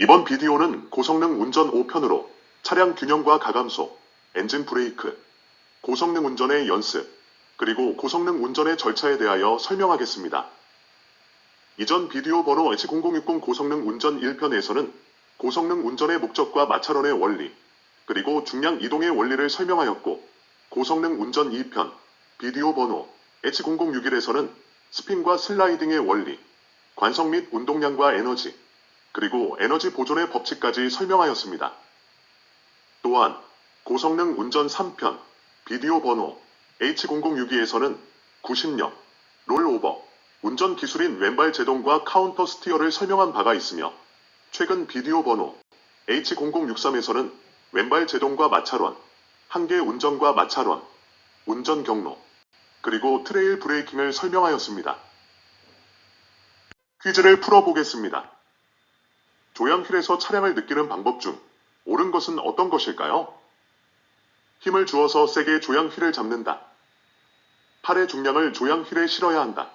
이번 비디오는 고성능 운전 5편으로 차량 균형과 가감소, 엔진 브레이크, 고성능 운전의 연습, 그리고 고성능 운전의 절차에 대하여 설명하겠습니다. 이전 비디오 번호 H0060 고성능 운전 1편에서는 고성능 운전의 목적과 마찰원의 원리, 그리고 중량 이동의 원리를 설명하였고, 고성능 운전 2편, 비디오 번호 H0061에서는 스핀과 슬라이딩의 원리, 관성 및 운동량과 에너지, 그리고 에너지 보존의 법칙까지 설명하였습니다. 또한 고성능 운전 3편, 비디오 번호 H0062에서는 구심력, 롤오버, 운전 기술인 왼발 제동과 카운터 스티어를 설명한 바가 있으며, 최근 비디오 번호 H0063에서는 왼발 제동과 마찰원, 한계 운전과 마찰원, 운전 경로, 그리고 트레일 브레이킹을 설명하였습니다. 퀴즈를 풀어보겠습니다. 조향휠에서 차량을 느끼는 방법 중 옳은 것은 어떤 것일까요? 힘을 주어서 세게 조향휠을 잡는다. 팔의 중량을 조향휠에 실어야 한다.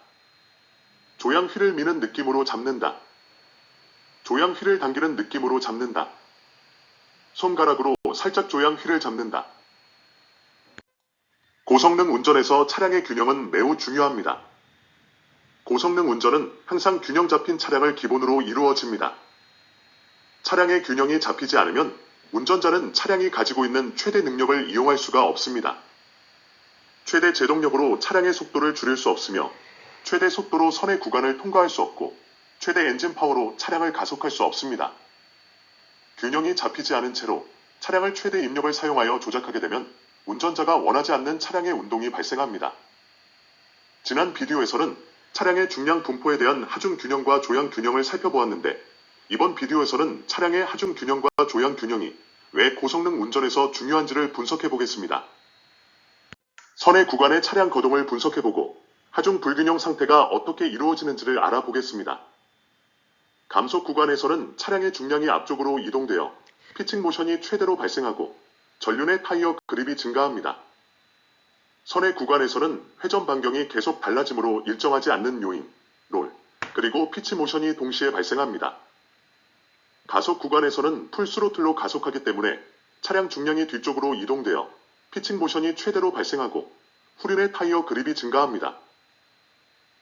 조향휠을 미는 느낌으로 잡는다. 조향휠을 당기는 느낌으로 잡는다. 손가락으로 살짝 조향휠을 잡는다. 고성능 운전에서 차량의 균형은 매우 중요합니다. 고성능 운전은 항상 균형 잡힌 차량을 기본으로 이루어집니다. 차량의 균형이 잡히지 않으면 운전자는 차량이 가지고 있는 최대 능력을 이용할 수가 없습니다. 최대 제동력으로 차량의 속도를 줄일 수 없으며, 최대 속도로 선의 구간을 통과할 수 없고, 최대 엔진 파워로 차량을 가속할 수 없습니다. 균형이 잡히지 않은 채로 차량을 최대 입력을 사용하여 조작하게 되면 운전자가 원하지 않는 차량의 운동이 발생합니다. 지난 비디오에서는 차량의 중량 분포에 대한 하중 균형과 조향 균형을 살펴보았는데, 이번 비디오에서는 차량의 하중 균형과 조향 균형이 왜 고성능 운전에서 중요한지를 분석해 보겠습니다. 선의 구간의 차량 거동을 분석해보고 하중 불균형 상태가 어떻게 이루어지는지를 알아보겠습니다. 감속 구간에서는 차량의 중량이 앞쪽으로 이동되어 피칭 모션이 최대로 발생하고 전륜의 타이어 그립이 증가합니다. 선의 구간에서는 회전 반경이 계속 달라지므로 일정하지 않는 요인, 롤, 그리고 피치 모션이 동시에 발생합니다. 가속 구간에서는 풀스로틀로 가속하기 때문에 차량 중량이 뒤쪽으로 이동되어 피칭 모션이 최대로 발생하고 후륜의 타이어 그립이 증가합니다.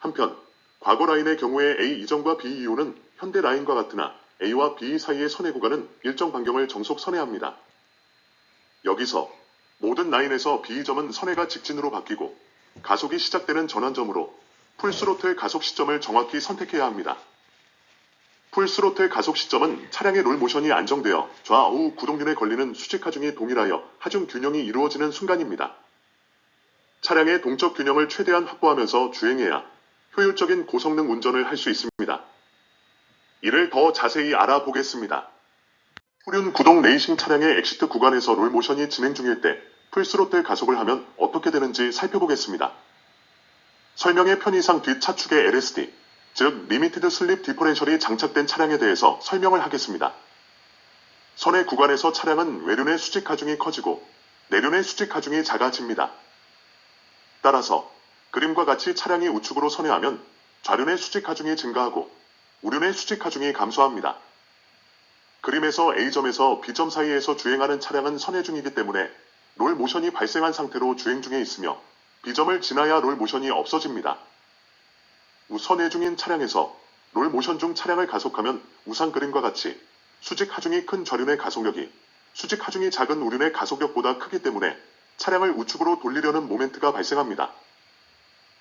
한편 과거 라인의 경우에 A 이전과 B 이후는 현대 라인과 같으나 A와 B 사이의 선의 구간은 일정 반경을 정속 선회합니다. 여기서 모든 라인에서 B점은 선회가 직진으로 바뀌고 가속이 시작되는 전환점으로 풀스로틀 가속 시점을 정확히 선택해야 합니다. 풀스로틀 가속 시점은 차량의 롤 모션이 안정되어 좌우 구동륜에 걸리는 수직 하중이 동일하여 하중 균형이 이루어지는 순간입니다. 차량의 동적 균형을 최대한 확보하면서 주행해야 효율적인 고성능 운전을 할 수 있습니다. 이를 더 자세히 알아보겠습니다. 후륜 구동 레이싱 차량의 엑시트 구간에서 롤 모션이 진행 중일 때 풀스로틀 가속을 하면 어떻게 되는지 살펴보겠습니다. 설명의 편의상 뒷 차축에 LSD, 즉 리미티드 슬립 디퍼렌셜이 장착된 차량에 대해서 설명을 하겠습니다. 선의 구간에서 차량은 외륜의 수직 하중이 커지고 내륜의 수직 하중이 작아집니다. 따라서 그림과 같이 차량이 우측으로 선회하면 좌륜의 수직 하중이 증가하고 우륜의 수직 하중이 감소합니다. 그림에서 A점에서 B점 사이에서 주행하는 차량은 선회 중이기 때문에 롤 모션이 발생한 상태로 주행 중에 있으며 B점을 지나야 롤 모션이 없어집니다. 우선회 중인 차량에서 롤 모션 중 차량을 가속하면 우상 그림과 같이 수직 하중이 큰 좌륜의 가속력이 수직 하중이 작은 우륜의 가속력보다 크기 때문에 차량을 우측으로 돌리려는 모멘트가 발생합니다.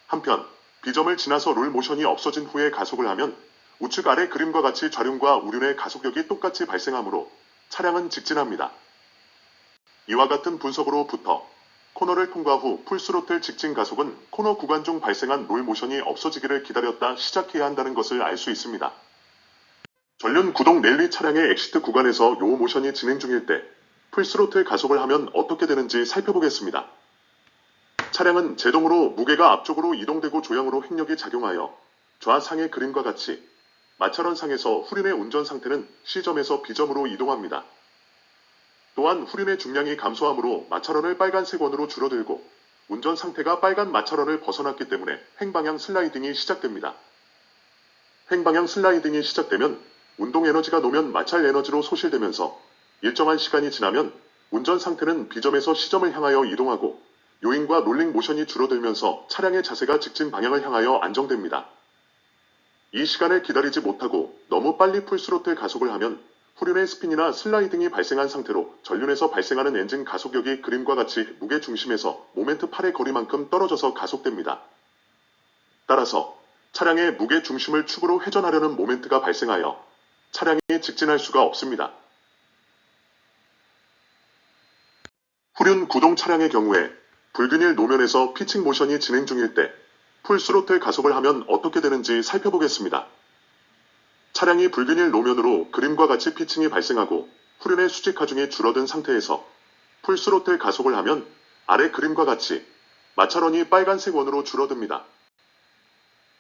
한편 B점을 지나서 롤 모션이 없어진 후에 가속을 하면 우측 아래 그림과 같이 좌륜과 우륜의 가속력이 똑같이 발생하므로 차량은 직진합니다. 이와 같은 분석으로부터 코너를 통과 후 풀스로틀 직진 가속은 코너 구간 중 발생한 롤 모션이 없어지기를 기다렸다 시작해야 한다는 것을 알 수 있습니다. 전륜 구동 랠리 차량의 엑시트 구간에서 요 모션이 진행 중일 때 풀스로틀 가속을 하면 어떻게 되는지 살펴보겠습니다. 차량은 제동으로 무게가 앞쪽으로 이동되고 조향으로 횡력이 작용하여 좌상의 그림과 같이 마찰원상에서 후륜의 운전 상태는 C점에서 B점으로 이동합니다. 또한 후륜의 중량이 감소하므로 마찰원을 빨간색 원으로 줄어들고 운전 상태가 빨간 마찰원을 벗어났기 때문에 횡방향 슬라이딩이 시작됩니다. 횡방향 슬라이딩이 시작되면 운동 에너지가 노면 마찰 에너지로 소실되면서 일정한 시간이 지나면 운전 상태는 B점에서 C점을 향하여 이동하고 요잉과 롤링 모션이 줄어들면서 차량의 자세가 직진 방향을 향하여 안정됩니다. 이 시간을 기다리지 못하고 너무 빨리 풀스로틀 가속을 하면 후륜의 스핀이나 슬라이딩이 발생한 상태로 전륜에서 발생하는 엔진 가속력이 그림과 같이 무게 중심에서 모멘트 8의 거리만큼 떨어져서 가속됩니다. 따라서 차량의 무게 중심을 축으로 회전하려는 모멘트가 발생하여 차량이 직진할 수가 없습니다. 후륜 구동 차량의 경우에 불균일 노면에서 피칭 모션이 진행 중일 때 풀스로틀 가속을 하면 어떻게 되는지 살펴보겠습니다. 차량이 불균일 노면으로 그림과 같이 피칭이 발생하고 후륜의 수직 하중이 줄어든 상태에서 풀스로틀 가속을 하면 아래 그림과 같이 마찰원이 빨간색 원으로 줄어듭니다.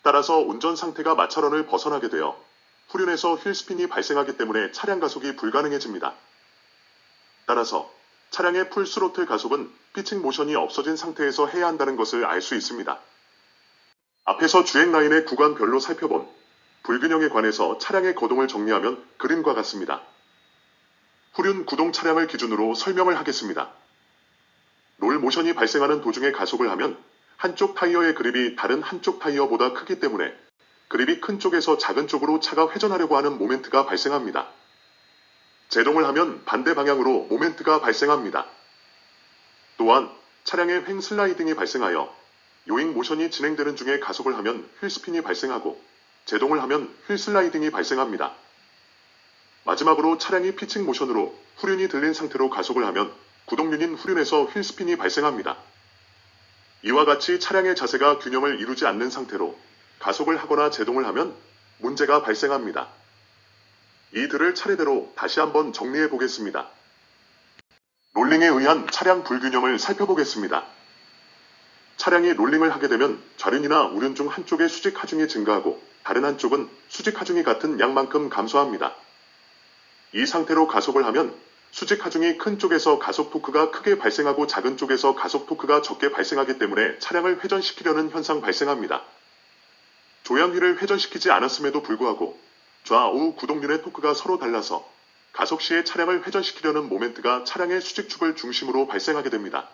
따라서 운전 상태가 마찰원을 벗어나게 되어 후륜에서 휠스핀이 발생하기 때문에 차량 가속이 불가능해집니다. 따라서 차량의 풀스로틀 가속은 피칭 모션이 없어진 상태에서 해야 한다는 것을 알 수 있습니다. 앞에서 주행 라인의 구간별로 살펴본 불균형에 관해서 차량의 거동을 정리하면 그림과 같습니다. 후륜 구동 차량을 기준으로 설명을 하겠습니다. 롤 모션이 발생하는 도중에 가속을 하면 한쪽 타이어의 그립이 다른 한쪽 타이어보다 크기 때문에 그립이 큰 쪽에서 작은 쪽으로 차가 회전하려고 하는 모멘트가 발생합니다. 제동을 하면 반대 방향으로 모멘트가 발생합니다. 또한 차량의 횡 슬라이딩이 발생하여 요잉 모션이 진행되는 중에 가속을 하면 휠스핀이 발생하고 제동을 하면 휠 슬라이딩이 발생합니다. 마지막으로 차량이 피칭 모션으로 후륜이 들린 상태로 가속을 하면 구동륜인 후륜에서 휠스핀이 발생합니다. 이와 같이 차량의 자세가 균형을 이루지 않는 상태로 가속을 하거나 제동을 하면 문제가 발생합니다. 이들을 차례대로 다시 한번 정리해 보겠습니다. 롤링에 의한 차량 불균형을 살펴보겠습니다. 차량이 롤링을 하게 되면 좌륜이나 우륜 중 한쪽의 수직 하중이 증가하고 다른 한쪽은 수직 하중이 같은 양만큼 감소합니다. 이 상태로 가속을 하면 수직 하중이 큰 쪽에서 가속 토크가 크게 발생하고 작은 쪽에서 가속 토크가 적게 발생하기 때문에 차량을 회전시키려는 현상 발생합니다. 조향휠을 회전시키지 않았음에도 불구하고 좌우 구동륜의 토크가 서로 달라서 가속 시에 차량을 회전시키려는 모멘트가 차량의 수직축을 중심으로 발생하게 됩니다.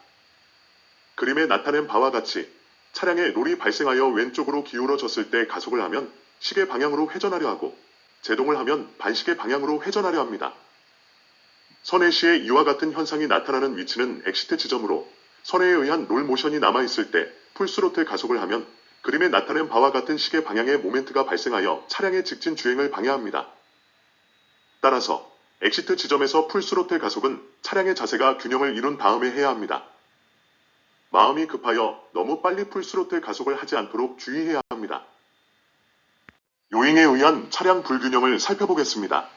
그림에 나타낸 바와 같이 차량의 롤이 발생하여 왼쪽으로 기울어졌을 때 가속을 하면 시계 방향으로 회전하려 하고 제동을 하면 반시계 방향으로 회전하려 합니다. 선회 시에 이와 같은 현상이 나타나는 위치는 엑시트 지점으로 선회에 의한 롤 모션이 남아있을 때 풀스로틀 가속을 하면 그림에 나타낸 바와 같은 시계 방향의 모멘트가 발생하여 차량의 직진 주행을 방해합니다. 따라서 엑시트 지점에서 풀스로틀 가속은 차량의 자세가 균형을 이룬 다음에 해야 합니다. 마음이 급하여 너무 빨리 풀스로틀 가속을 하지 않도록 주의해야 합니다. 요잉에 의한 차량 불균형을 살펴보겠습니다.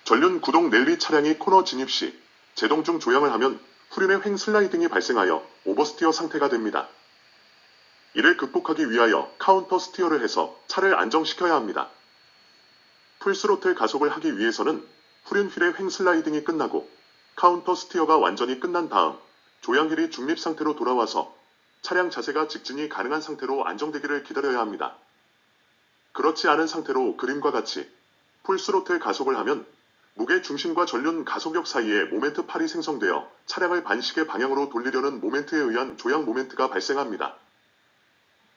전륜 구동 랠리 차량이 코너 진입 시 제동 중 조향을 하면 후륜의 횡 슬라이딩이 발생하여 오버스티어 상태가 됩니다. 이를 극복하기 위하여 카운터 스티어를 해서 차를 안정시켜야 합니다. 풀스로틀 가속을 하기 위해서는 후륜 휠의 횡 슬라이딩이 끝나고 카운터 스티어가 완전히 끝난 다음 조향휠이 중립 상태로 돌아와서 차량 자세가 직진이 가능한 상태로 안정되기를 기다려야 합니다. 그렇지 않은 상태로 그림과 같이 풀스로틀 가속을 하면 무게 중심과 전륜 가속력 사이에 모멘트 8이 생성되어 차량을 반시계 방향으로 돌리려는 모멘트에 의한 조향 모멘트가 발생합니다.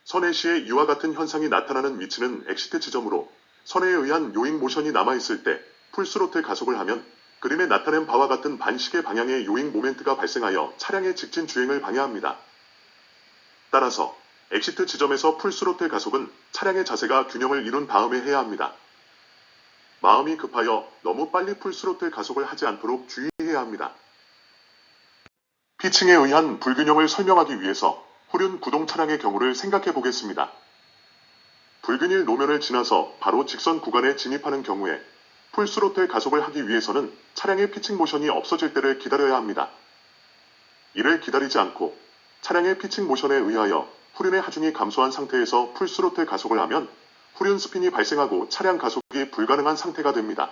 선회 시에 이와 같은 현상이 나타나는 위치는 엑시트 지점으로 선회에 의한 요잉 모션이 남아있을 때 풀스로틀 가속을 하면 그림에 나타낸 바와 같은 반시계 방향의 요잉 모멘트가 발생하여 차량의 직진 주행을 방해합니다. 따라서 엑시트 지점에서 풀스로틀 가속은 차량의 자세가 균형을 이룬 다음에 해야 합니다. 마음이 급하여 너무 빨리 풀스로틀 가속을 하지 않도록 주의해야 합니다. 피칭에 의한 불균형을 설명하기 위해서 후륜 구동 차량의 경우를 생각해 보겠습니다. 불균일 노면을 지나서 바로 직선 구간에 진입하는 경우에 풀스로틀 가속을 하기 위해서는 차량의 피칭 모션이 없어질 때를 기다려야 합니다. 이를 기다리지 않고 차량의 피칭 모션에 의하여 후륜의 하중이 감소한 상태에서 풀스로틀 가속을 하면 후륜 스핀이 발생하고 차량 가속이 불가능한 상태가 됩니다.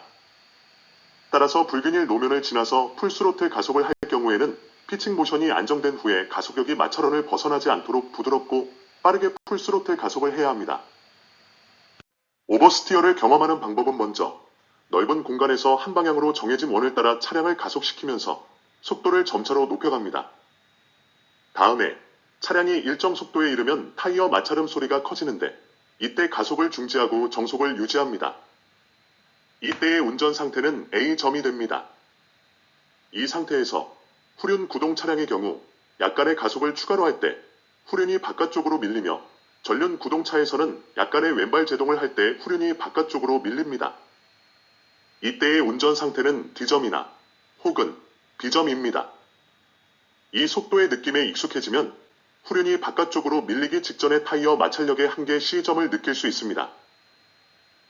따라서 불균일 노면을 지나서 풀스로틀 가속을 할 경우에는 피칭 모션이 안정된 후에 가속력이 마찰원을 벗어나지 않도록 부드럽고 빠르게 풀스로틀 가속을 해야 합니다. 오버스티어를 경험하는 방법은 먼저 넓은 공간에서 한 방향으로 정해진 원을 따라 차량을 가속시키면서 속도를 점차로 높여갑니다. 다음에 차량이 일정 속도에 이르면 타이어 마찰음 소리가 커지는데 이때 가속을 중지하고 정속을 유지합니다. 이때의 운전 상태는 A점이 됩니다. 이 상태에서 후륜 구동 차량의 경우 약간의 가속을 추가로 할 때 후륜이 바깥쪽으로 밀리며 전륜 구동차에서는 약간의 왼발 제동을 할 때 후륜이 바깥쪽으로 밀립니다. 이때의 운전 상태는 D점이나 혹은 B점입니다. 이 속도의 느낌에 익숙해지면 후륜이 바깥쪽으로 밀리기 직전의 타이어 마찰력의 한계 C점을 느낄 수 있습니다.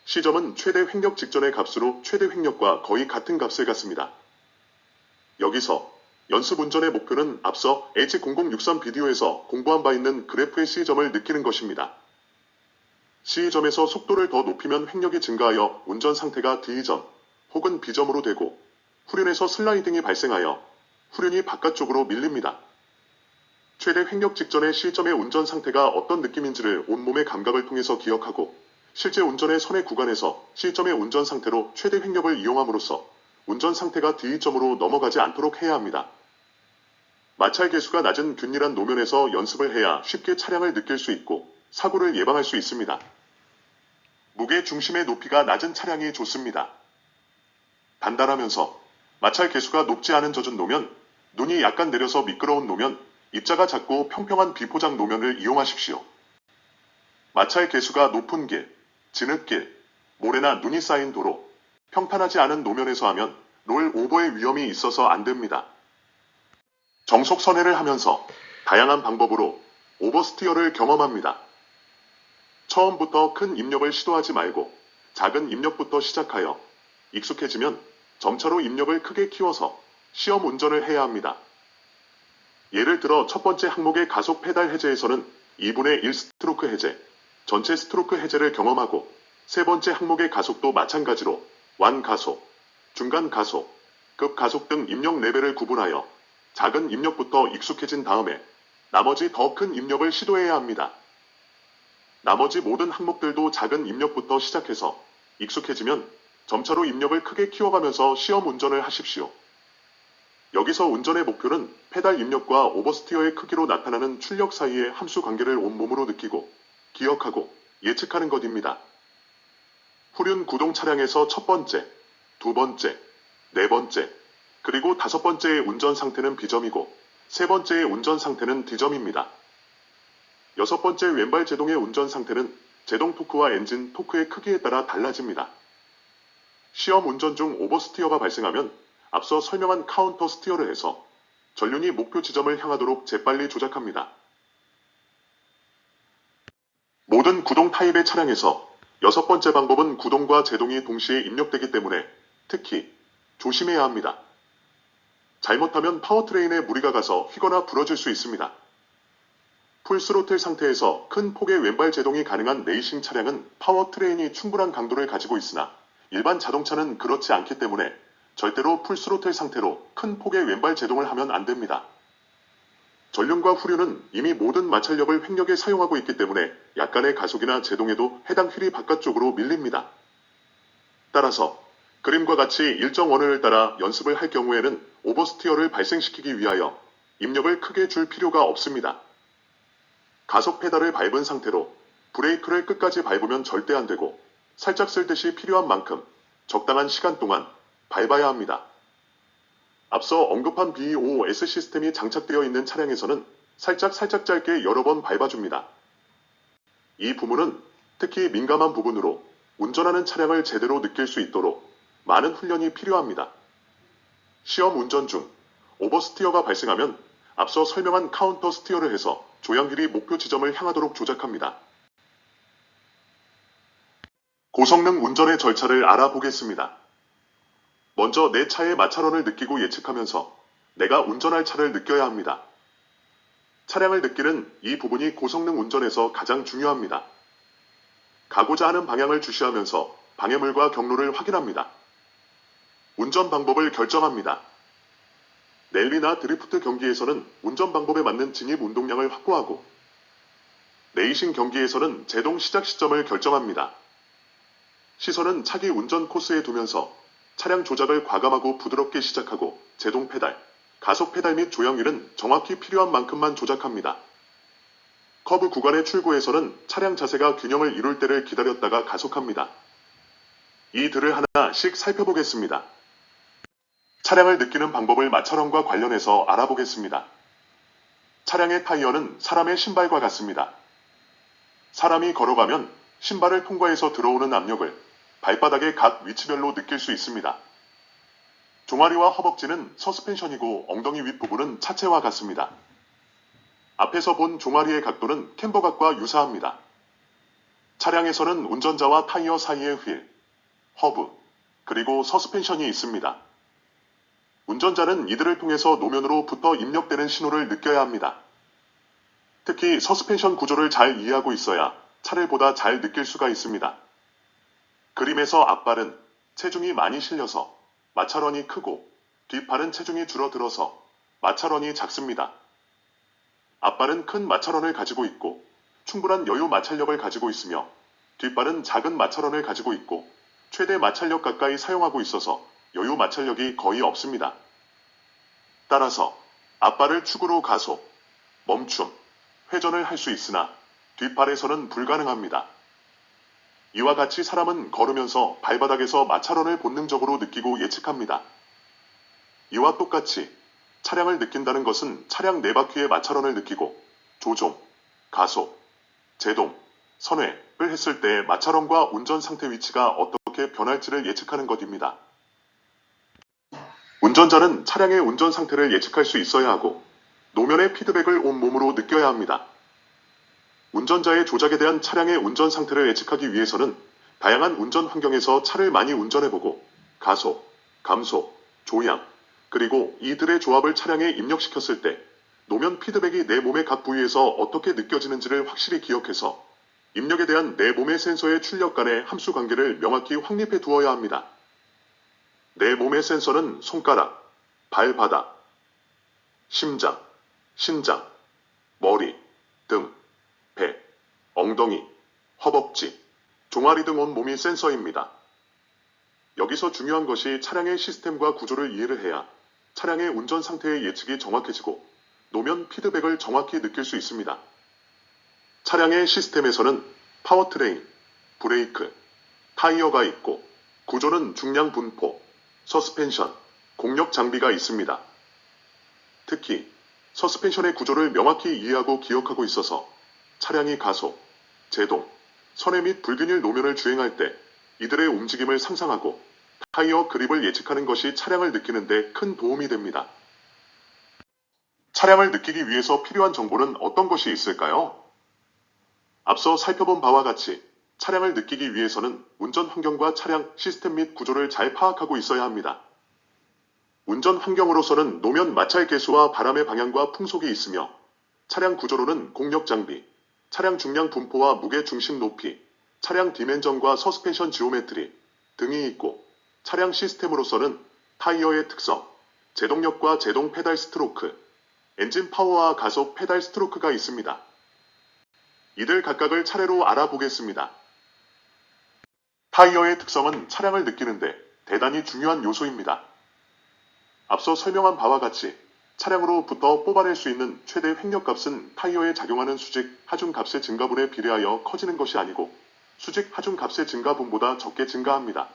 C점은 최대 횡력 직전의 값으로 최대 횡력과 거의 같은 값을 갖습니다. 여기서 연습 운전의 목표는 앞서 H0063 비디오에서 공부한 바 있는 그래프의 C점을 느끼는 것입니다. C점에서 속도를 더 높이면 횡력이 증가하여 운전 상태가 D점 혹은 B점으로 되고 후륜에서 슬라이딩이 발생하여 후륜이 바깥쪽으로 밀립니다. 최대 횡력 직전의 C점의 운전 상태가 어떤 느낌인지를 온몸의 감각을 통해서 기억하고 실제 운전의 선의 구간에서 C점의 운전 상태로 최대 횡력을 이용함으로써 운전 상태가 D점으로 넘어가지 않도록 해야 합니다. 마찰 계수가 낮은 균일한 노면에서 연습을 해야 쉽게 차량을 느낄 수 있고 사고를 예방할 수 있습니다. 무게 중심의 높이가 낮은 차량이 좋습니다. 단단하면서 마찰 계수가 높지 않은 젖은 노면, 눈이 약간 내려서 미끄러운 노면, 입자가 작고 평평한 비포장 노면을 이용하십시오. 마찰 계수가 높은 길, 진흙길, 모래나 눈이 쌓인 도로, 평탄하지 않은 노면에서 하면 롤 오버의 위험이 있어서 안 됩니다. 정속 선회를 하면서 다양한 방법으로 오버스티어를 경험합니다. 처음부터 큰 입력을 시도하지 말고 작은 입력부터 시작하여 익숙해지면 점차로 입력을 크게 키워서 시험 운전을 해야 합니다. 예를 들어 첫 번째 항목의 가속 페달 해제에서는 2분의 1 스트로크 해제, 전체 스트로크 해제를 경험하고 세 번째 항목의 가속도 마찬가지로 완 가속, 중간 가속, 급 가속 등 입력 레벨을 구분하여 작은 입력부터 익숙해진 다음에 나머지 더 큰 입력을 시도해야 합니다. 나머지 모든 항목들도 작은 입력부터 시작해서 익숙해지면 점차로 입력을 크게 키워가면서 시험 운전을 하십시오. 여기서 운전의 목표는 페달 입력과 오버스티어의 크기로 나타나는 출력 사이의 함수 관계를 온몸으로 느끼고 기억하고 예측하는 것입니다. 후륜 구동 차량에서 첫 번째, 두 번째, 네 번째, 그리고 다섯 번째의 운전 상태는 B점이고 세 번째의 운전 상태는 D점입니다. 여섯 번째 왼발 제동의 운전 상태는 제동 토크와 엔진 토크의 크기에 따라 달라집니다. 시험 운전 중 오버스티어가 발생하면 앞서 설명한 카운터 스티어를 해서 전륜이 목표 지점을 향하도록 재빨리 조작합니다. 모든 구동 타입의 차량에서 여섯 번째 방법은 구동과 제동이 동시에 입력되기 때문에 특히 조심해야 합니다. 잘못하면 파워트레인에 무리가 가서 휘거나 부러질 수 있습니다. 풀스로틀 상태에서 큰 폭의 왼발 제동이 가능한 레이싱 차량은 파워트레인이 충분한 강도를 가지고 있으나 일반 자동차는 그렇지 않기 때문에 절대로 풀스로틀 상태로 큰 폭의 왼발 제동을 하면 안 됩니다. 전륜과 후륜은 이미 모든 마찰력을 횡력에 사용하고 있기 때문에 약간의 가속이나 제동에도 해당 휠이 바깥쪽으로 밀립니다. 따라서 그림과 같이 일정 원을 따라 연습을 할 경우에는 오버스티어를 발생시키기 위하여 입력을 크게 줄 필요가 없습니다. 가속 페달을 밟은 상태로 브레이크를 끝까지 밟으면 절대 안 되고 살짝 쓸듯이 필요한 만큼 적당한 시간 동안 밟아야 합니다. 앞서 언급한 BOS 시스템이 장착되어 있는 차량에서는 살짝 짧게 여러 번 밟아줍니다. 이 부분은 특히 민감한 부분으로 운전하는 차량을 제대로 느낄 수 있도록 많은 훈련이 필요합니다. 시험 운전 중 오버스티어가 발생하면 앞서 설명한 카운터 스티어를 해서 조향길이 목표 지점을 향하도록 조작합니다. 고성능 운전의 절차를 알아보겠습니다. 먼저 내 차의 마찰원을 느끼고 예측하면서 내가 운전할 차를 느껴야 합니다. 차량을 느끼는 이 부분이 고성능 운전에서 가장 중요합니다. 가고자 하는 방향을 주시하면서 방해물과 경로를 확인합니다. 운전 방법을 결정합니다. 랠리나 드리프트 경기에서는 운전 방법에 맞는 진입 운동량을 확보하고 레이싱 경기에서는 제동 시작 시점을 결정합니다. 시선은 차기 운전 코스에 두면서 차량 조작을 과감하고 부드럽게 시작하고 제동 페달, 가속 페달 및 조향률은 정확히 필요한 만큼만 조작합니다. 커브 구간의 출구에서는 차량 자세가 균형을 이룰 때를 기다렸다가 가속합니다. 이들을 하나씩 살펴보겠습니다. 차량을 느끼는 방법을 마찰원과 관련해서 알아보겠습니다. 차량의 타이어는 사람의 신발과 같습니다. 사람이 걸어가면 신발을 통과해서 들어오는 압력을 발바닥의 각 위치별로 느낄 수 있습니다. 종아리와 허벅지는 서스펜션이고 엉덩이 윗부분은 차체와 같습니다. 앞에서 본 종아리의 각도는 캠버각과 유사합니다. 차량에서는 운전자와 타이어 사이에 휠, 허브, 그리고 서스펜션이 있습니다. 운전자는 이들을 통해서 노면으로부터 입력되는 신호를 느껴야 합니다. 특히 서스펜션 구조를 잘 이해하고 있어야 차를 보다 잘 느낄 수가 있습니다. 그림에서 앞발은 체중이 많이 실려서 마찰원이 크고 뒷발은 체중이 줄어들어서 마찰원이 작습니다. 앞발은 큰 마찰원을 가지고 있고 충분한 여유 마찰력을 가지고 있으며 뒷발은 작은 마찰원을 가지고 있고 최대 마찰력 가까이 사용하고 있어서 여유 마찰력이 거의 없습니다. 따라서 앞발을 축으로 가속, 멈춤, 회전을 할 수 있으나 뒷발에서는 불가능합니다. 이와 같이 사람은 걸으면서 발바닥에서 마찰원을 본능적으로 느끼고 예측합니다. 이와 똑같이 차량을 느낀다는 것은 차량 네 바퀴의 마찰원을 느끼고 조종, 가속, 제동, 선회를 했을 때 마찰원과 운전 상태 위치가 어떻게 변할지를 예측하는 것입니다. 운전자는 차량의 운전 상태를 예측할 수 있어야 하고 노면의 피드백을 온몸으로 느껴야 합니다. 운전자의 조작에 대한 차량의 운전 상태를 예측하기 위해서는 다양한 운전 환경에서 차를 많이 운전해보고 가속, 감속, 조향, 그리고 이들의 조합을 차량에 입력시켰을 때 노면 피드백이 내 몸의 각 부위에서 어떻게 느껴지는지를 확실히 기억해서 입력에 대한 내 몸의 센서의 출력 간의 함수 관계를 명확히 확립해 두어야 합니다. 내 몸의 센서는 손가락, 발바닥, 심장, 신장, 머리, 등, 배, 엉덩이, 허벅지, 종아리 등 온몸이 센서입니다. 여기서 중요한 것이 차량의 시스템과 구조를 이해를 해야 차량의 운전 상태의 예측이 정확해지고 노면 피드백을 정확히 느낄 수 있습니다. 차량의 시스템에서는 파워트레인, 브레이크, 타이어가 있고 구조는 중량 분포, 서스펜션, 공력 장비가 있습니다. 특히 서스펜션의 구조를 명확히 이해하고 기억하고 있어서 차량이 가속, 제동, 선회 및 불균일 노면을 주행할 때 이들의 움직임을 상상하고 타이어 그립을 예측하는 것이 차량을 느끼는 데 큰 도움이 됩니다. 차량을 느끼기 위해서 필요한 정보는 어떤 것이 있을까요? 앞서 살펴본 바와 같이 차량을 느끼기 위해서는 운전 환경과 차량 시스템 및 구조를 잘 파악하고 있어야 합니다. 운전 환경으로서는 노면 마찰 계수와 바람의 방향과 풍속이 있으며 차량 구조로는 공력 장비, 차량 중량 분포와 무게 중심 높이, 차량 디멘전과 서스펜션 지오메트리 등이 있고 차량 시스템으로서는 타이어의 특성, 제동력과 제동 페달 스트로크, 엔진 파워와 가속 페달 스트로크가 있습니다. 이들 각각을 차례로 알아보겠습니다. 타이어의 특성은 차량을 느끼는데 대단히 중요한 요소입니다. 앞서 설명한 바와 같이 차량으로부터 뽑아낼 수 있는 최대 횡력값은 타이어에 작용하는 수직 하중값의 증가분에 비례하여 커지는 것이 아니고 수직 하중값의 증가분보다 적게 증가합니다.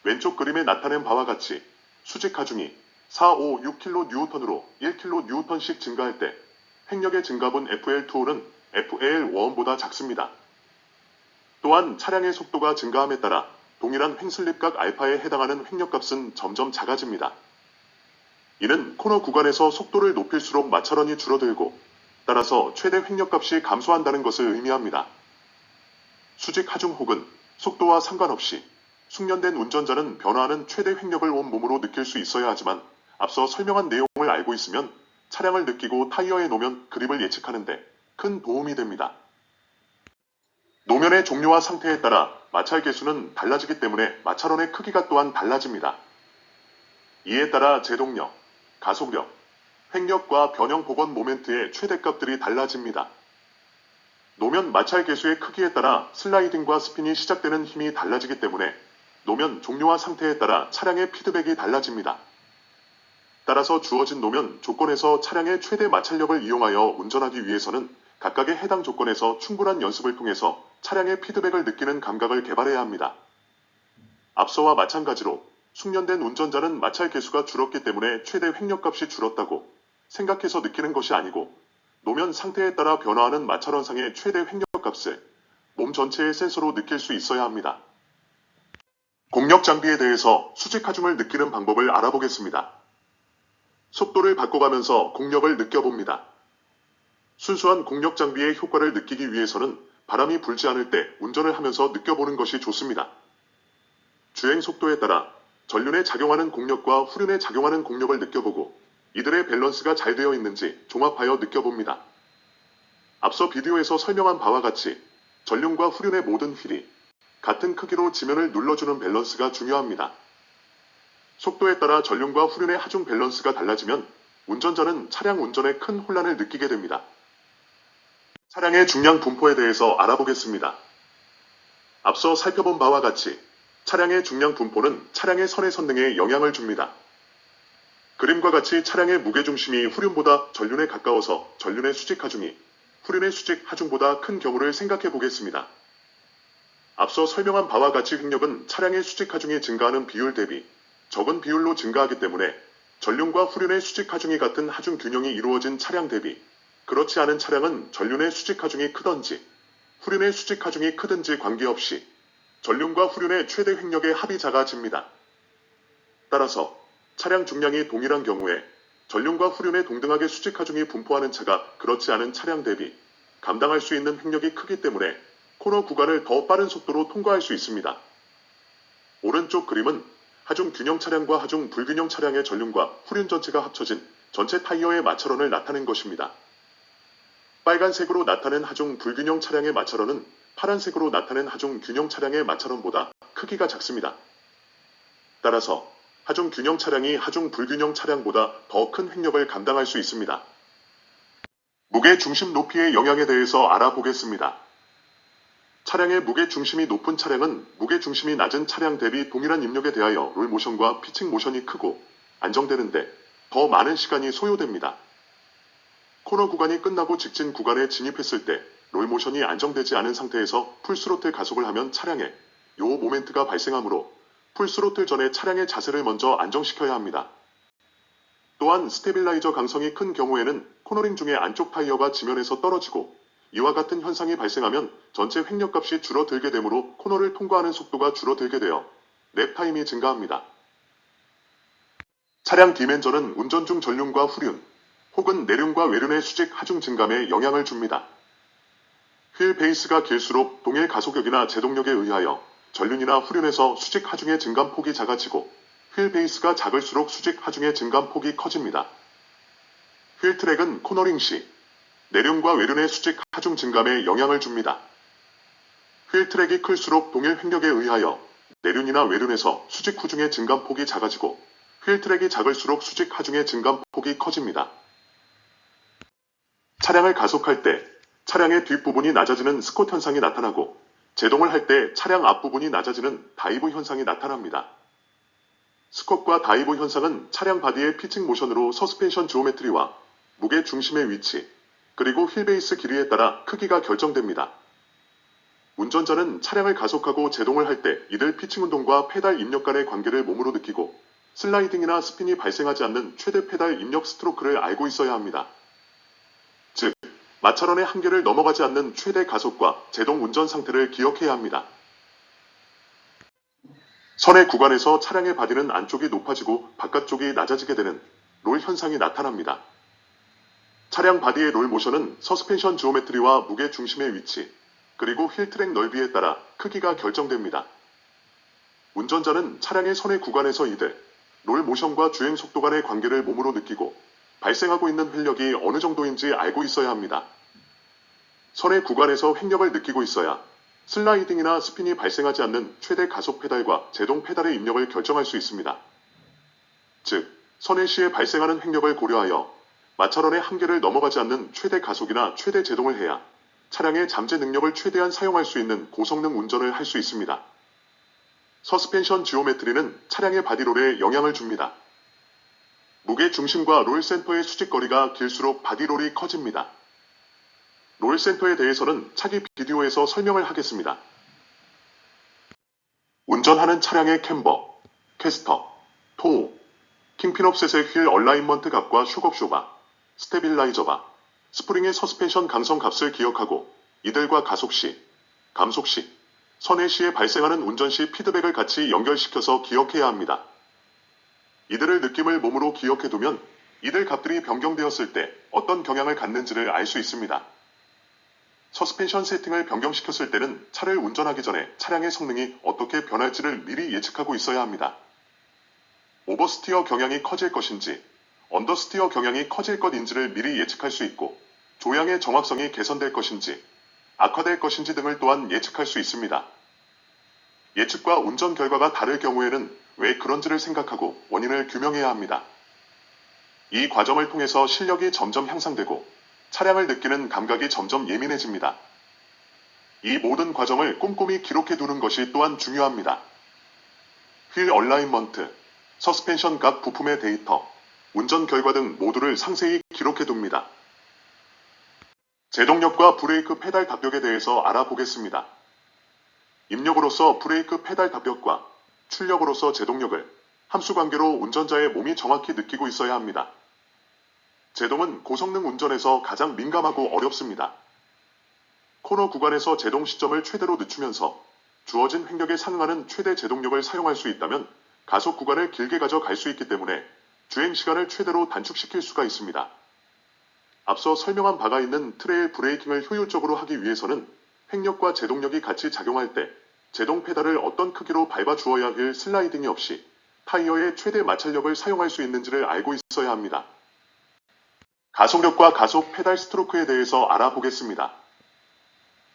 왼쪽 그림에 나타낸 바와 같이 수직 하중이 4, 5, 6kN으로 1kN씩 증가할 때 횡력의 증가분 FL2는 FL1보다 작습니다. 또한 차량의 속도가 증가함에 따라 동일한 횡슬립각 알파에 해당하는 횡력값은 점점 작아집니다. 이는 코너 구간에서 속도를 높일수록 마찰원이 줄어들고 따라서 최대 횡력값이 감소한다는 것을 의미합니다. 수직 하중 혹은 속도와 상관없이 숙련된 운전자는 변화하는 최대 횡력을 온몸으로 느낄 수 있어야 하지만 앞서 설명한 내용을 알고 있으면 차량을 느끼고 타이어의 노면 그립을 예측하는 데 큰 도움이 됩니다. 노면의 종류와 상태에 따라 마찰 계수는 달라지기 때문에 마찰원의 크기가 또한 달라집니다. 이에 따라 제동력, 가속력, 횡력과 변형 복원 모멘트의 최대값들이 달라집니다. 노면 마찰 계수의 크기에 따라 슬라이딩과 스핀이 시작되는 힘이 달라지기 때문에 노면 종류와 상태에 따라 차량의 피드백이 달라집니다. 따라서 주어진 노면 조건에서 차량의 최대 마찰력을 이용하여 운전하기 위해서는 각각의 해당 조건에서 충분한 연습을 통해서 차량의 피드백을 느끼는 감각을 개발해야 합니다. 앞서와 마찬가지로 숙련된 운전자는 마찰 계수가 줄었기 때문에 최대 횡력값이 줄었다고 생각해서 느끼는 것이 아니고 노면 상태에 따라 변화하는 마찰 원상의 최대 횡력값을 몸 전체의 센서로 느낄 수 있어야 합니다. 공력 장비에 대해서 수직 하중을 느끼는 방법을 알아보겠습니다. 속도를 바꿔가면서 공력을 느껴봅니다. 순수한 공력 장비의 효과를 느끼기 위해서는 바람이 불지 않을 때 운전을 하면서 느껴보는 것이 좋습니다. 주행 속도에 따라 전륜에 작용하는 공력과 후륜에 작용하는 공력을 느껴보고 이들의 밸런스가 잘 되어 있는지 종합하여 느껴봅니다. 앞서 비디오에서 설명한 바와 같이 전륜과 후륜의 모든 휠이 같은 크기로 지면을 눌러주는 밸런스가 중요합니다. 속도에 따라 전륜과 후륜의 하중 밸런스가 달라지면 운전자는 차량 운전에 큰 혼란을 느끼게 됩니다. 차량의 중량 분포에 대해서 알아보겠습니다. 앞서 살펴본 바와 같이 차량의 중량 분포는 차량의 선의 선능에 영향을 줍니다. 그림과 같이 차량의 무게중심이 후륜보다 전륜에 가까워서 전륜의 수직 하중이 후륜의 수직 하중보다 큰 경우를 생각해 보겠습니다. 앞서 설명한 바와 같이 횡력은 차량의 수직 하중이 증가하는 비율 대비 적은 비율로 증가하기 때문에 전륜과 후륜의 수직 하중이 같은 하중 균형이 이루어진 차량 대비 그렇지 않은 차량은 전륜의 수직 하중이 크든지 후륜의 수직 하중이 크든지 관계없이 전륜과 후륜의 최대 횡력의 합이 작아집니다. 따라서 차량 중량이 동일한 경우에 전륜과 후륜의 동등하게 수직 하중이 분포하는 차가 그렇지 않은 차량 대비 감당할 수 있는 횡력이 크기 때문에 코너 구간을 더 빠른 속도로 통과할 수 있습니다. 오른쪽 그림은 하중 균형 차량과 하중 불균형 차량의 전륜과 후륜 전체가 합쳐진 전체 타이어의 마찰원을 나타낸 것입니다. 빨간색으로 나타낸 하중 불균형 차량의 마찰원은 파란색으로 나타낸 하중 균형 차량의 마찰원보다 크기가 작습니다. 따라서 하중 균형 차량이 하중 불균형 차량보다 더 큰 횡력을 감당할 수 있습니다. 무게 중심 높이의 영향에 대해서 알아보겠습니다. 차량의 무게 중심이 높은 차량은 무게 중심이 낮은 차량 대비 동일한 입력에 대하여 롤 모션과 피칭 모션이 크고 안정되는데 더 많은 시간이 소요됩니다. 코너 구간이 끝나고 직진 구간에 진입했을 때 롤 모션이 안정되지 않은 상태에서 풀스로틀 가속을 하면 차량에 요 모멘트가 발생하므로 풀스로틀 전에 차량의 자세를 먼저 안정시켜야 합니다. 또한 스테빌라이저 강성이 큰 경우에는 코너링 중에 안쪽 타이어가 지면에서 떨어지고 이와 같은 현상이 발생하면 전체 횡력값이 줄어들게 되므로 코너를 통과하는 속도가 줄어들게 되어 랩타임이 증가합니다. 차량 디멘전은 운전 중 전륜과 후륜 혹은 내륜과 외륜의 수직 하중 증감에 영향을 줍니다. 휠 베이스가 길수록 동일 가속력이나 제동력에 의하여 전륜이나 후륜에서 수직 하중의 증감폭이 작아지고 휠 베이스가 작을수록 수직 하중의 증감폭이 커집니다. 휠 트랙은 코너링 시 내륜과 외륜의 수직 하중 증감에 영향을 줍니다. 휠 트랙이 클수록 동일 횡력에 의하여 내륜이나 외륜에서 수직 후중의 증감폭이 작아지고 휠 트랙이 작을수록 수직 하중의 증감폭이 커집니다. 차량을 가속할 때 차량의 뒷부분이 낮아지는 스쿼트 현상이 나타나고 제동을 할 때 차량 앞부분이 낮아지는 다이브 현상이 나타납니다. 스쿼트과 다이브 현상은 차량 바디의 피칭 모션으로 서스펜션 지오메트리와 무게 중심의 위치, 그리고 휠베이스 길이에 따라 크기가 결정됩니다. 운전자는 차량을 가속하고 제동을 할 때 이들 피칭 운동과 페달 입력 간의 관계를 몸으로 느끼고 슬라이딩이나 스핀이 발생하지 않는 최대 페달 입력 스트로크를 알고 있어야 합니다. 즉, 마찰원의 한계를 넘어가지 않는 최대 가속과 제동 운전 상태를 기억해야 합니다. 선의 구간에서 차량의 바디는 안쪽이 높아지고 바깥쪽이 낮아지게 되는 롤 현상이 나타납니다. 차량 바디의 롤 모션은 서스펜션 지오메트리와 무게 중심의 위치, 그리고 휠 트랙 넓이에 따라 크기가 결정됩니다. 운전자는 차량의 선의 구간에서 이들 롤 모션과 주행 속도 간의 관계를 몸으로 느끼고 발생하고 있는 횡력이 어느 정도인지 알고 있어야 합니다. 선의 구간에서 횡력을 느끼고 있어야 슬라이딩이나 스핀이 발생하지 않는 최대 가속 페달과 제동 페달의 입력을 결정할 수 있습니다. 즉, 선의 시에 발생하는 횡력을 고려하여 마찰원의 한계를 넘어가지 않는 최대 가속이나 최대 제동을 해야 차량의 잠재 능력을 최대한 사용할 수 있는 고성능 운전을 할 수 있습니다. 서스펜션 지오메트리는 차량의 바디롤에 영향을 줍니다. 무게 중심과 롤 센터의 수직거리가 길수록 바디롤이 커집니다. 롤 센터에 대해서는 차기 비디오에서 설명을 하겠습니다. 운전하는 차량의 캠버, 캐스터, 토우, 킹핀 옵셋의 휠 얼라인먼트 값과 슈겁쇼바, 스테빌라이저바, 스프링의 서스펜션 강성 값을 기억하고 이들과 가속 시, 감속 시, 선회 시에 발생하는 운전 시 피드백을 같이 연결시켜서 기억해야 합니다. 이들을 느낌을 몸으로 기억해두면 이들 값들이 변경되었을 때 어떤 경향을 갖는지를 알 수 있습니다. 서스펜션 세팅을 변경시켰을 때는 차를 운전하기 전에 차량의 성능이 어떻게 변할지를 미리 예측하고 있어야 합니다. 오버스티어 경향이 커질 것인지, 언더스티어 경향이 커질 것인지를 미리 예측할 수 있고, 조향의 정확성이 개선될 것인지, 악화될 것인지 등을 또한 예측할 수 있습니다. 예측과 운전 결과가 다를 경우에는 왜 그런지를 생각하고 원인을 규명해야 합니다. 이 과정을 통해서 실력이 점점 향상되고 차량을 느끼는 감각이 점점 예민해집니다. 이 모든 과정을 꼼꼼히 기록해 두는 것이 또한 중요합니다. 휠 얼라인먼트, 서스펜션 각 부품의 데이터, 운전 결과 등 모두를 상세히 기록해 둡니다. 제동력과 브레이크 페달 답력에 대해서 알아보겠습니다. 입력으로서 브레이크 페달 답력과 출력으로서 제동력을 함수 관계로 운전자의 몸이 정확히 느끼고 있어야 합니다. 제동은 고성능 운전에서 가장 민감하고 어렵습니다. 코너 구간에서 제동 시점을 최대로 늦추면서 주어진 횡력에 상응하는 최대 제동력을 사용할 수 있다면 가속 구간을 길게 가져갈 수 있기 때문에 주행 시간을 최대로 단축시킬 수가 있습니다. 앞서 설명한 바가 있는 트레일 브레이킹을 효율적으로 하기 위해서는 횡력과 제동력이 같이 작용할 때 제동 페달을 어떤 크기로 밟아 주어야 할 슬라이딩이 없이 타이어의 최대 마찰력을 사용할 수 있는지를 알고 있어야 합니다. 가속력과 가속 페달 스트로크에 대해서 알아보겠습니다.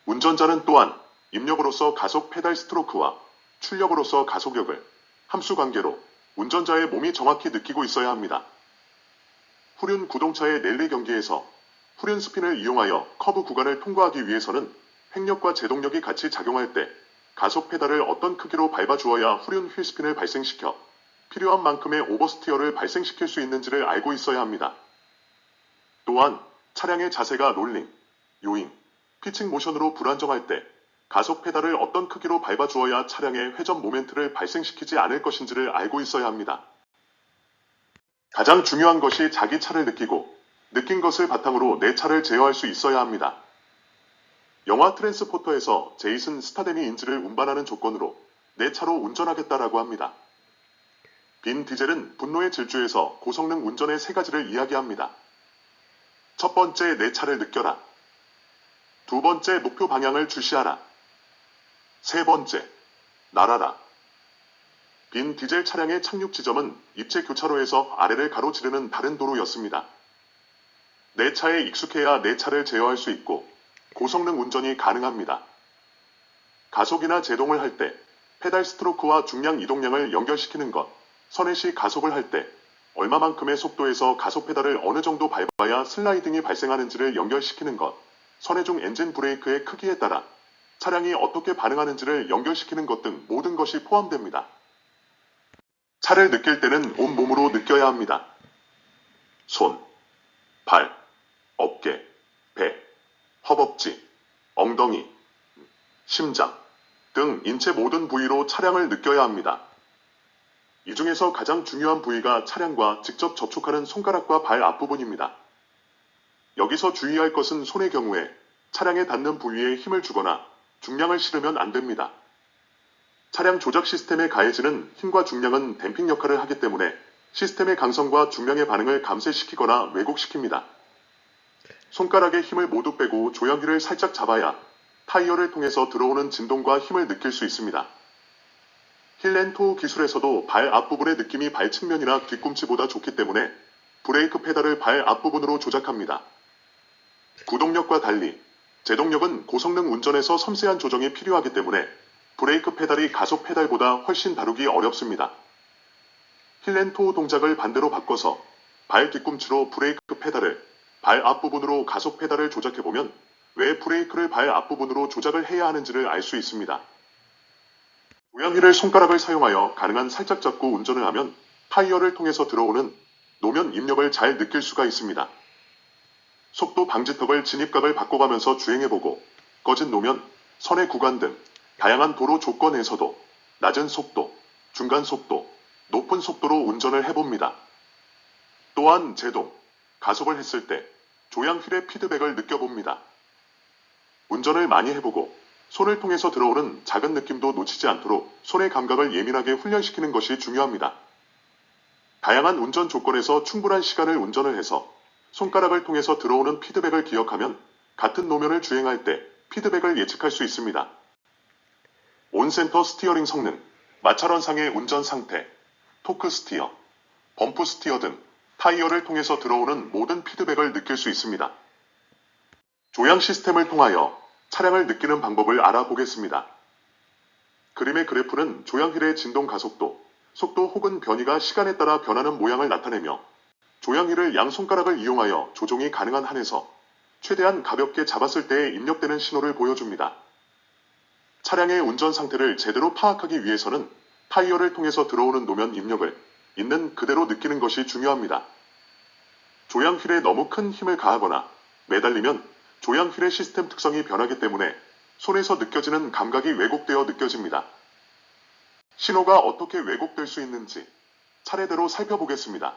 운전자는 또한 입력으로서 가속 페달 스트로크와 출력으로서 가속력을 함수 관계로 운전자의 몸이 정확히 느끼고 있어야 합니다. 후륜 구동차의 랠리 경기에서 후륜 스핀을 이용하여 커브 구간을 통과하기 위해서는 횡력과 제동력이 같이 작용할 때 가속 페달을 어떤 크기로 밟아 주어야 후륜 휠 스핀을 발생시켜 필요한 만큼의 오버스티어를 발생시킬 수 있는지를 알고 있어야 합니다. 또한 차량의 자세가 롤링, 요잉, 피칭 모션으로 불안정할 때 가속 페달을 어떤 크기로 밟아 주어야 차량의 회전 모멘트를 발생시키지 않을 것인지를 알고 있어야 합니다. 가장 중요한 것이 자기 차를 느끼고 느낀 것을 바탕으로 내 차를 제어할 수 있어야 합니다. 영화 트랜스포터에서 제이슨 스타뎀이 인지를 운반하는 조건으로 내 차로 운전하겠다라고 합니다. 빈 디젤은 분노의 질주에서 고성능 운전의 세 가지를 이야기합니다. 첫 번째, 내 차를 느껴라. 두 번째, 목표 방향을 주시하라. 세 번째, 날아라. 빈 디젤 차량의 착륙 지점은 입체 교차로에서 아래를 가로지르는 다른 도로였습니다. 내 차에 익숙해야 내 차를 제어할 수 있고 고성능 운전이 가능합니다. 가속이나 제동을 할 때 페달 스트로크와 중량 이동량을 연결시키는 것, 선회 시 가속을 할 때 얼마만큼의 속도에서 가속 페달을 어느 정도 밟아야 슬라이딩이 발생하는지를 연결시키는 것, 선회 중 엔진 브레이크의 크기에 따라 차량이 어떻게 반응하는지를 연결시키는 것 등 모든 것이 포함됩니다. 차를 느낄 때는 온몸으로 느껴야 합니다. 손, 발, 어깨, 배, 허벅지, 엉덩이, 심장 등 인체 모든 부위로 차량을 느껴야 합니다. 이 중에서 가장 중요한 부위가 차량과 직접 접촉하는 손가락과 발 앞부분입니다. 여기서 주의할 것은 손의 경우에 차량에 닿는 부위에 힘을 주거나 중량을 실으면 안 됩니다. 차량 조작 시스템에 가해지는 힘과 중량은 댐핑 역할을 하기 때문에 시스템의 강성과 중량의 반응을 감쇄시키거나 왜곡시킵니다. 손가락에 힘을 모두 빼고 조향기를 살짝 잡아야 타이어를 통해서 들어오는 진동과 힘을 느낄 수 있습니다. 힐앤토우 기술에서도 발 앞부분의 느낌이 발 측면이나 뒤꿈치보다 좋기 때문에 브레이크 페달을 발 앞부분으로 조작합니다. 구동력과 달리 제동력은 고성능 운전에서 섬세한 조정이 필요하기 때문에 브레이크 페달이 가속 페달보다 훨씬 다루기 어렵습니다. 힐앤토우 동작을 반대로 바꿔서 발 뒤꿈치로 브레이크 페달을 발 앞부분으로 가속 페달을 조작해보면 왜 브레이크를 발 앞부분으로 조작을 해야 하는지를 알 수 있습니다. 조향휘를 손가락을 사용하여 가능한 살짝 잡고 운전을 하면 타이어를 통해서 들어오는 노면 입력을 잘 느낄 수가 있습니다. 속도 방지턱을 진입각을 바꿔가면서 주행해보고 꺼진 노면, 선의 구간 등 다양한 도로 조건에서도 낮은 속도, 중간 속도, 높은 속도로 운전을 해봅니다. 또한 제동, 가속을 했을 때 조향휠의 피드백을 느껴봅니다. 운전을 많이 해보고 손을 통해서 들어오는 작은 느낌도 놓치지 않도록 손의 감각을 예민하게 훈련시키는 것이 중요합니다. 다양한 운전 조건에서 충분한 시간을 운전을 해서 손가락을 통해서 들어오는 피드백을 기억하면 같은 노면을 주행할 때 피드백을 예측할 수 있습니다. 온센터 스티어링 성능, 마찰원상의 운전 상태, 토크 스티어, 범프 스티어 등 타이어를 통해서 들어오는 모든 피드백을 느낄 수 있습니다. 조향 시스템을 통하여 차량을 느끼는 방법을 알아보겠습니다. 그림의 그래프는 조향휠의 진동 가속도, 속도 혹은 변이가 시간에 따라 변하는 모양을 나타내며 조향휠을 양 손가락을 이용하여 조종이 가능한 한에서 최대한 가볍게 잡았을 때에 입력되는 신호를 보여줍니다. 차량의 운전 상태를 제대로 파악하기 위해서는 타이어를 통해서 들어오는 노면 입력을 있는 그대로 느끼는 것이 중요합니다. 조향휠에 너무 큰 힘을 가하거나 매달리면 조향휠의 시스템 특성이 변하기 때문에 손에서 느껴지는 감각이 왜곡되어 느껴집니다. 신호가 어떻게 왜곡될 수 있는지 차례대로 살펴보겠습니다.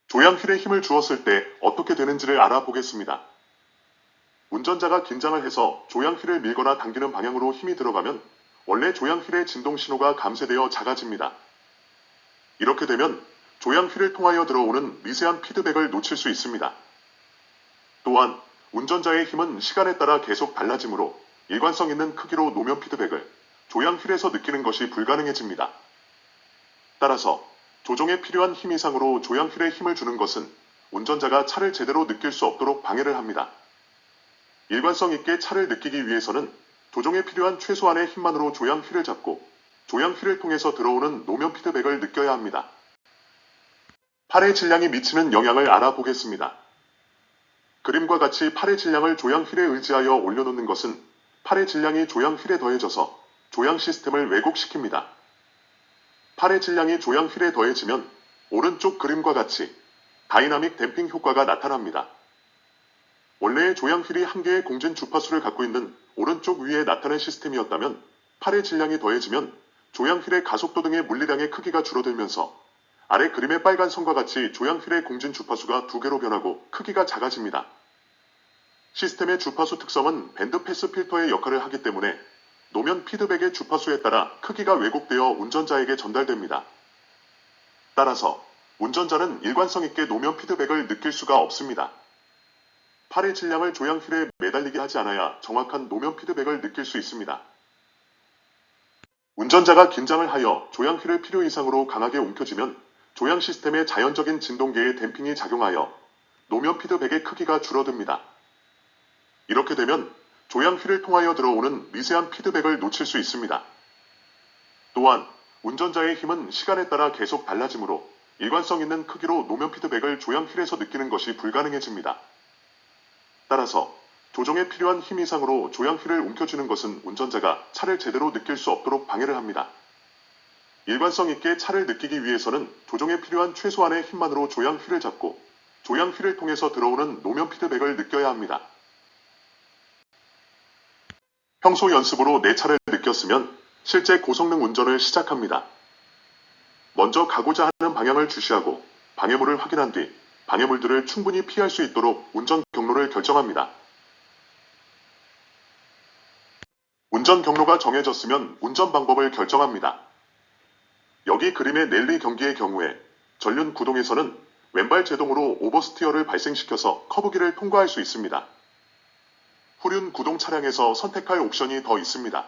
조향휠에 힘을 주었을 때 어떻게 되는지를 알아보겠습니다. 운전자가 긴장을 해서 조향휠을 밀거나 당기는 방향으로 힘이 들어가면 원래 조향휠의 진동 신호가 감쇄되어 작아집니다. 이렇게 되면 조향휠을 통하여 들어오는 미세한 피드백을 놓칠 수 있습니다. 또한 운전자의 힘은 시간에 따라 계속 달라지므로 일관성 있는 크기로 노면 피드백을 조향휠에서 느끼는 것이 불가능해집니다. 따라서 조종에 필요한 힘 이상으로 조향휠에 힘을 주는 것은 운전자가 차를 제대로 느낄 수 없도록 방해를 합니다. 일관성 있게 차를 느끼기 위해서는 조종에 필요한 최소한의 힘만으로 조향휠을 잡고 조향휠을 통해서 들어오는 노면 피드백을 느껴야 합니다. 팔의 질량이 미치는 영향을 알아보겠습니다. 그림과 같이 팔의 질량을 조향휠에 의지하여 올려놓는 것은 팔의 질량이 조향휠에 더해져서 조향 시스템을 왜곡시킵니다. 팔의 질량이 조향휠에 더해지면 오른쪽 그림과 같이 다이나믹 댐핑 효과가 나타납니다. 원래의 조향휠이 한 개의 공진 주파수를 갖고 있는 오른쪽 위에 나타낸 시스템이었다면 팔의 질량이 더해지면 조향휠의 가속도 등의 물리량의 크기가 줄어들면서 아래 그림의 빨간 선과 같이 조향휠의 공진 주파수가 2개로 변하고 크기가 작아집니다. 시스템의 주파수 특성은 밴드 패스 필터의 역할을 하기 때문에 노면 피드백의 주파수에 따라 크기가 왜곡되어 운전자에게 전달됩니다. 따라서 운전자는 일관성 있게 노면 피드백을 느낄 수가 없습니다. 팔의 질량을 조향휠에 매달리게 하지 않아야 정확한 노면 피드백을 느낄 수 있습니다. 운전자가 긴장을 하여 조향휠을 필요 이상으로 강하게 움켜쥐면 조향 시스템의 자연적인 진동계의 댐핑이 작용하여 노면 피드백의 크기가 줄어듭니다. 이렇게 되면 조향휠을 통하여 들어오는 미세한 피드백을 놓칠 수 있습니다. 또한 운전자의 힘은 시간에 따라 계속 달라지므로 일관성 있는 크기로 노면 피드백을 조향휠에서 느끼는 것이 불가능해집니다. 따라서 조종에 필요한 힘 이상으로 조향휠을 움켜쥐는 것은 운전자가 차를 제대로 느낄 수 없도록 방해를 합니다. 일관성 있게 차를 느끼기 위해서는 조종에 필요한 최소한의 힘만으로 조향휠을 잡고 조향휠을 통해서 들어오는 노면 피드백을 느껴야 합니다. 평소 연습으로 내 차를 느꼈으면 실제 고성능 운전을 시작합니다. 먼저 가고자 하는 방향을 주시하고 방해물을 확인한 뒤 방해물들을 충분히 피할 수 있도록 운전 경로를 결정합니다. 운전 경로가 정해졌으면 운전 방법을 결정합니다. 여기 그림의 랠리 경기의 경우에 전륜 구동에서는 왼발 제동으로 오버스티어를 발생시켜서 커브기를 통과할 수 있습니다. 후륜 구동 차량에서 선택할 옵션이 더 있습니다.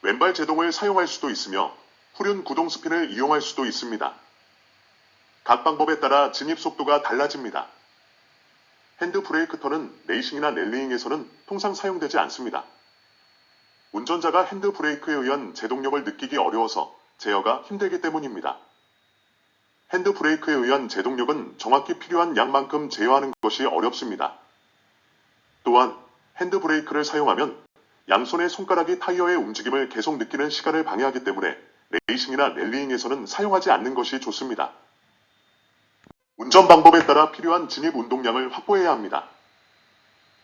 왼발 제동을 사용할 수도 있으며 후륜 구동 스핀을 이용할 수도 있습니다. 각 방법에 따라 진입 속도가 달라집니다. 핸드 브레이크 턴은 레이싱이나 랠리잉에서는 통상 사용되지 않습니다. 운전자가 핸드 브레이크에 의한 제동력을 느끼기 어려워서 제어가 힘들기 때문입니다. 핸드 브레이크에 의한 제동력은 정확히 필요한 양만큼 제어하는 것이 어렵습니다. 또한 핸드브레이크를 사용하면 양손의 손가락이 타이어의 움직임을 계속 느끼는 시간을 방해하기 때문에 레이싱이나 랠리잉에서는 사용하지 않는 것이 좋습니다. 운전 방법에 따라 필요한 진입 운동량을 확보해야 합니다.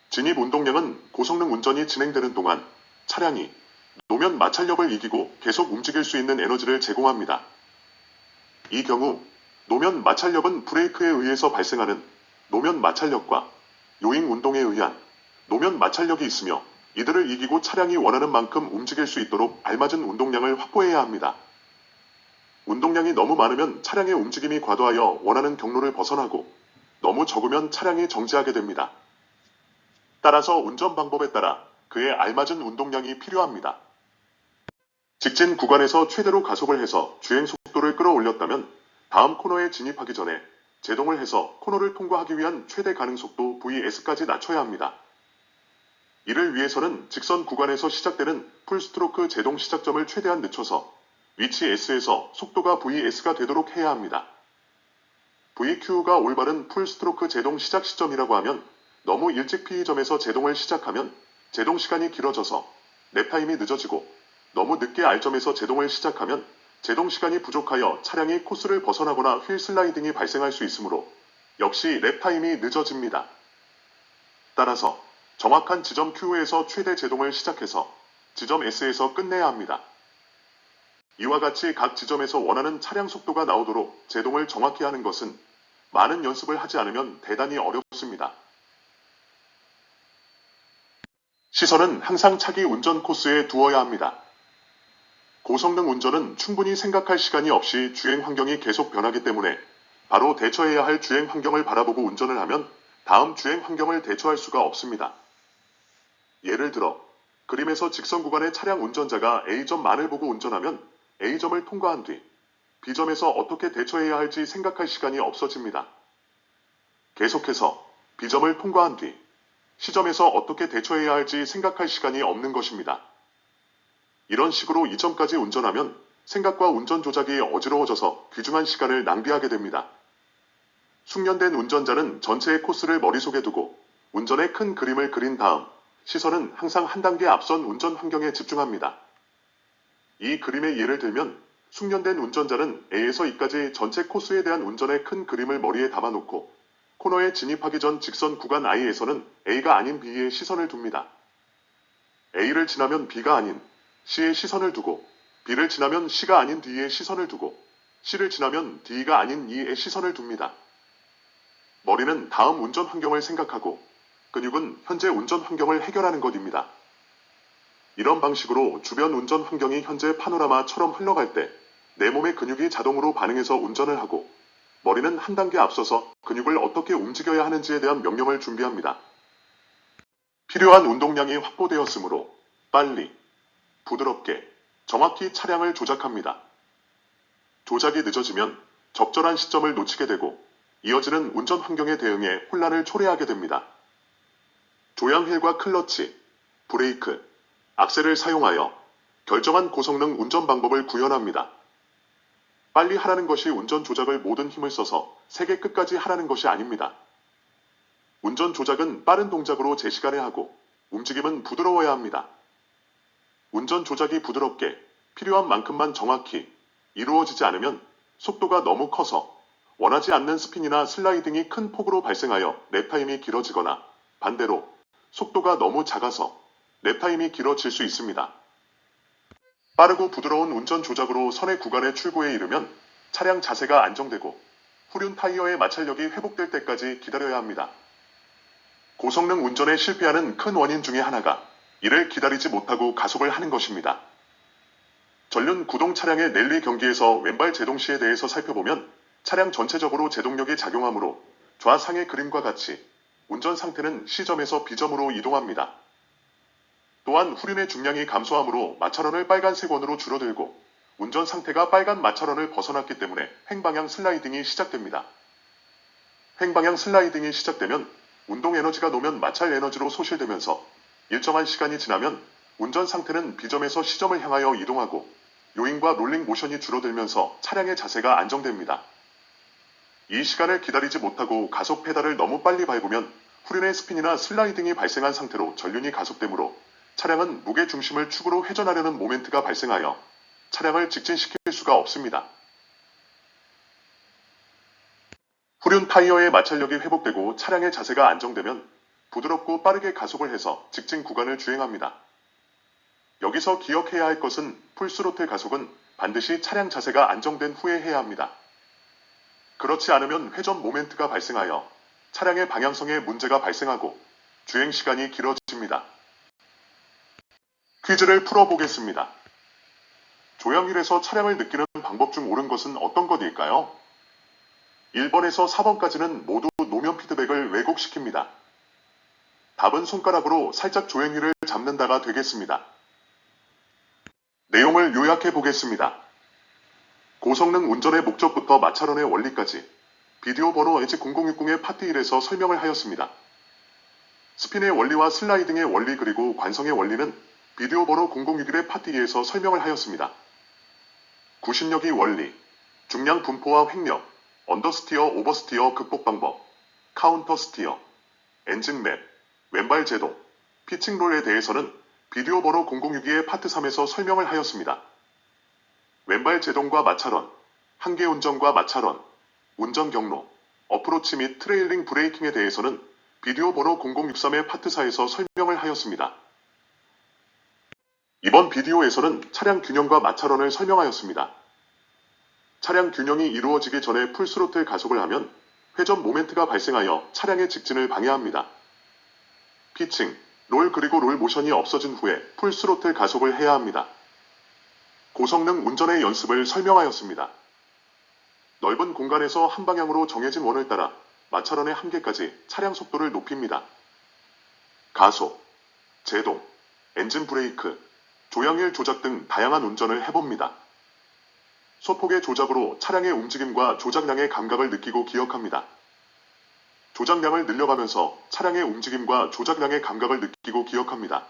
진입 운동량은 고성능 운전이 진행되는 동안 차량이 노면 마찰력을 이기고 계속 움직일 수 있는 에너지를 제공합니다. 이 경우 노면 마찰력은 브레이크에 의해서 발생하는 노면 마찰력과 요잉 운동에 의한 노면 마찰력이 있으며 이들을 이기고 차량이 원하는 만큼 움직일 수 있도록 알맞은 운동량을 확보해야 합니다. 운동량이 너무 많으면 차량의 움직임이 과도하여 원하는 경로를 벗어나고 너무 적으면 차량이 정지하게 됩니다. 따라서 운전 방법에 따라 그에 알맞은 운동량이 필요합니다. 직진 구간에서 최대로 가속을 해서 주행 속도를 끌어올렸다면 다음 코너에 진입하기 전에 제동을 해서 코너를 통과하기 위한 최대 가능 속도 VS까지 낮춰야 합니다. 이를 위해서는 직선 구간에서 시작되는 풀스트로크 제동 시작점을 최대한 늦춰서 위치 S에서 속도가 VS가 되도록 해야 합니다. VQ가 올바른 풀스트로크 제동 시작 시점이라고 하면 너무 일찍 P점에서 제동을 시작하면 제동 시간이 길어져서 랩타임이 늦어지고 너무 늦게 R점에서 제동을 시작하면 제동 시간이 부족하여 차량이 코스를 벗어나거나 휠 슬라이딩이 발생할 수 있으므로 역시 랩타임이 늦어집니다. 따라서 정확한 지점 Q에서 최대 제동을 시작해서 지점 S에서 끝내야 합니다. 이와 같이 각 지점에서 원하는 차량 속도가 나오도록 제동을 정확히 하는 것은 많은 연습을 하지 않으면 대단히 어렵습니다. 시선은 항상 차기 운전 코스에 두어야 합니다. 고성능 운전은 충분히 생각할 시간이 없이 주행 환경이 계속 변하기 때문에 바로 대처해야 할 주행 환경을 바라보고 운전을 하면 다음 주행 환경을 대처할 수가 없습니다. 예를 들어 그림에서 직선 구간의 차량 운전자가 A점만을 보고 운전하면 A점을 통과한 뒤 B점에서 어떻게 대처해야 할지 생각할 시간이 없어집니다. 계속해서 B점을 통과한 뒤 C점에서 어떻게 대처해야 할지 생각할 시간이 없는 것입니다. 이런 식으로 이점까지 운전하면 생각과 운전 조작이 어지러워져서 귀중한 시간을 낭비하게 됩니다. 숙련된 운전자는 전체의 코스를 머릿속에 두고 운전의 큰 그림을 그린 다음 시선은 항상 한 단계 앞선 운전 환경에 집중합니다. 이 그림의 예를 들면 숙련된 운전자는 A에서 E까지 전체 코스에 대한 운전의 큰 그림을 머리에 담아놓고 코너에 진입하기 전 직선 구간 I에서는 A가 아닌 B에 시선을 둡니다. A를 지나면 B가 아닌 C에 시선을 두고 B를 지나면 C가 아닌 D에 시선을 두고 C를 지나면 D가 아닌 E에 시선을 둡니다. 머리는 다음 운전 환경을 생각하고 근육은 현재 운전 환경을 해결하는 것입니다. 이런 방식으로 주변 운전 환경이 현재 파노라마처럼 흘러갈 때 내 몸의 근육이 자동으로 반응해서 운전을 하고 머리는 한 단계 앞서서 근육을 어떻게 움직여야 하는지에 대한 명령을 준비합니다. 필요한 운동량이 확보되었으므로 빨리, 부드럽게, 정확히 차량을 조작합니다. 조작이 늦어지면 적절한 시점을 놓치게 되고 이어지는 운전 환경에 대응해 혼란을 초래하게 됩니다. 조향휠과 클러치, 브레이크, 악셀을 사용하여 결정한 고성능 운전 방법을 구현합니다. 빨리 하라는 것이 운전 조작을 모든 힘을 써서 세계 끝까지 하라는 것이 아닙니다. 운전 조작은 빠른 동작으로 제 시간에 하고 움직임은 부드러워야 합니다. 운전 조작이 부드럽게 필요한 만큼만 정확히 이루어지지 않으면 속도가 너무 커서 원하지 않는 스핀이나 슬라이딩이 큰 폭으로 발생하여 랩타임이 길어지거나 반대로 속도가 너무 작아서 랩타임이 길어질 수 있습니다. 빠르고 부드러운 운전 조작으로 선의 구간의 출구에 이르면 차량 자세가 안정되고 후륜 타이어의 마찰력이 회복될 때까지 기다려야 합니다. 고성능 운전에 실패하는 큰 원인 중에 하나가 이를 기다리지 못하고 가속을 하는 것입니다. 전륜 구동 차량의 랠리 경기에서 왼발 제동 시에 대해서 살펴보면 차량 전체적으로 제동력이 작용하므로 좌상의 그림과 같이 운전 상태는 C점에서 B점으로 이동합니다. 또한 후륜의 중량이 감소하므로 마찰원을 빨간색 원으로 줄어들고 운전 상태가 빨간 마찰원을 벗어났기 때문에 횡방향 슬라이딩이 시작됩니다. 횡방향 슬라이딩이 시작되면 운동 에너지가 노면 마찰 에너지로 소실되면서 일정한 시간이 지나면 운전 상태는 B점에서 C점을 향하여 이동하고 요잉과 롤링 모션이 줄어들면서 차량의 자세가 안정됩니다. 이 시간을 기다리지 못하고 가속 페달을 너무 빨리 밟으면 후륜의 스핀이나 슬라이딩이 발생한 상태로 전륜이 가속되므로 차량은 무게 중심을 축으로 회전하려는 모멘트가 발생하여 차량을 직진시킬 수가 없습니다. 후륜 타이어의 마찰력이 회복되고 차량의 자세가 안정되면 부드럽고 빠르게 가속을 해서 직진 구간을 주행합니다. 여기서 기억해야 할 것은 풀스로틀 가속은 반드시 차량 자세가 안정된 후에 해야 합니다. 그렇지 않으면 회전 모멘트가 발생하여 차량의 방향성에 문제가 발생하고 주행 시간이 길어집니다. 퀴즈를 풀어보겠습니다. 조향률에서 차량을 느끼는 방법 중 옳은 것은 어떤 것일까요? 1번에서 4번까지는 모두 노면 피드백을 왜곡시킵니다. 답은 손가락으로 살짝 조향률을 잡는다가 되겠습니다. 내용을 요약해 보겠습니다. 고성능 운전의 목적부터 마찰원의 원리까지 비디오 번호 H0060의 파트 1에서 설명을 하였습니다. 스핀의 원리와 슬라이딩의 원리 그리고 관성의 원리는 비디오 번호 0061의 파트 2에서 설명을 하였습니다. 구심력이 원리, 중량 분포와 횡력, 언더스티어, 오버스티어 극복 방법, 카운터 스티어, 엔진 맵, 왼발 제동, 피칭롤에 대해서는 비디오 번호 0062의 파트 3에서 설명을 하였습니다. 왼발 제동과 마찰원, 한계 운전과 마찰원, 운전 경로, 어프로치 및 트레일링 브레이킹에 대해서는 비디오 번호 0063의 파트 4에서 설명을 하였습니다. 이번 비디오에서는 차량 균형과 마찰원을 설명하였습니다. 차량 균형이 이루어지기 전에 풀스로틀 가속을 하면 회전 모멘트가 발생하여 차량의 직진을 방해합니다. 피칭, 롤 그리고 롤 모션이 없어진 후에 풀스로틀 가속을 해야 합니다. 고성능 운전의 연습을 설명하였습니다. 넓은 공간에서 한 방향으로 정해진 원을 따라 마찰원의 한계까지 차량 속도를 높입니다. 가속, 제동, 엔진 브레이크, 조향률 조작 등 다양한 운전을 해봅니다. 소폭의 조작으로 차량의 움직임과 조작량의 감각을 느끼고 기억합니다. 조작량을 늘려가면서 차량의 움직임과 조작량의 감각을 느끼고 기억합니다.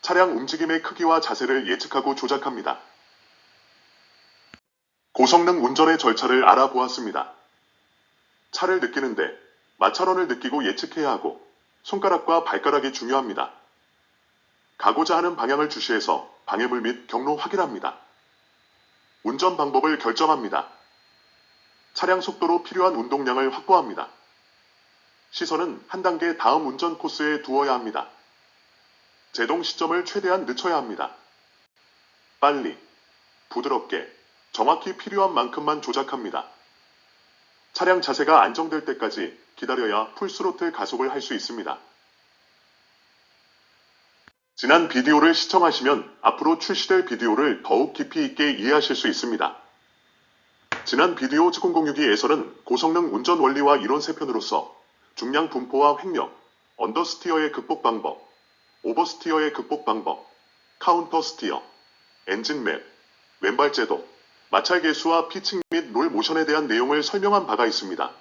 차량 움직임의 크기와 자세를 예측하고 조작합니다. 고성능 운전의 절차를 알아보았습니다. 차를 느끼는데 마찰원을 느끼고 예측해야 하고 손가락과 발가락이 중요합니다. 가고자 하는 방향을 주시해서 방해물 및 경로 확인합니다. 운전 방법을 결정합니다. 차량 속도로 필요한 운동량을 확보합니다. 시선은 한 단계 다음 운전 코스에 두어야 합니다. 제동 시점을 최대한 늦춰야 합니다. 빨리, 부드럽게, 정확히 필요한 만큼만 조작합니다. 차량 자세가 안정될 때까지 기다려야 풀스로틀 가속을 할 수 있습니다. 지난 비디오를 시청하시면 앞으로 출시될 비디오를 더욱 깊이 있게 이해하실 수 있습니다. 지난 비디오 0062에서는 고성능 운전 원리와 이론 3편으로서 중량 분포와 횡력, 언더스티어의 극복 방법, 오버스티어의 극복 방법, 카운터 스티어, 엔진 맵, 왼발 제동, 마찰 개수와 피칭 및 롤 모션에 대한 내용을 설명한 바가 있습니다.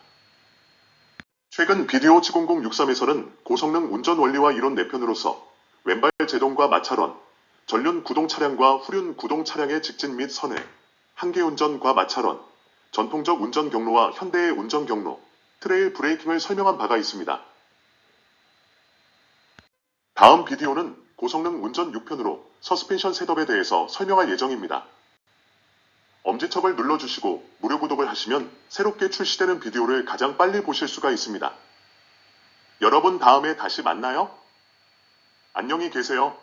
최근 비디오 70063에서는 고성능 운전 원리와 이론 4편으로서 왼발 제동과 마찰원, 전륜 구동 차량과 후륜 구동 차량의 직진 및 선회, 한계 운전과 마찰원, 전통적 운전 경로와 현대의 운전 경로, 트레일 브레이킹을 설명한 바가 있습니다. 다음 비디오는 고성능 운전 6편으로 서스펜션 셋업에 대해서 설명할 예정입니다. 엄지척을 눌러주시고 무료 구독을 하시면 새롭게 출시되는 비디오를 가장 빨리 보실 수가 있습니다. 여러분 다음에 다시 만나요. 안녕히 계세요.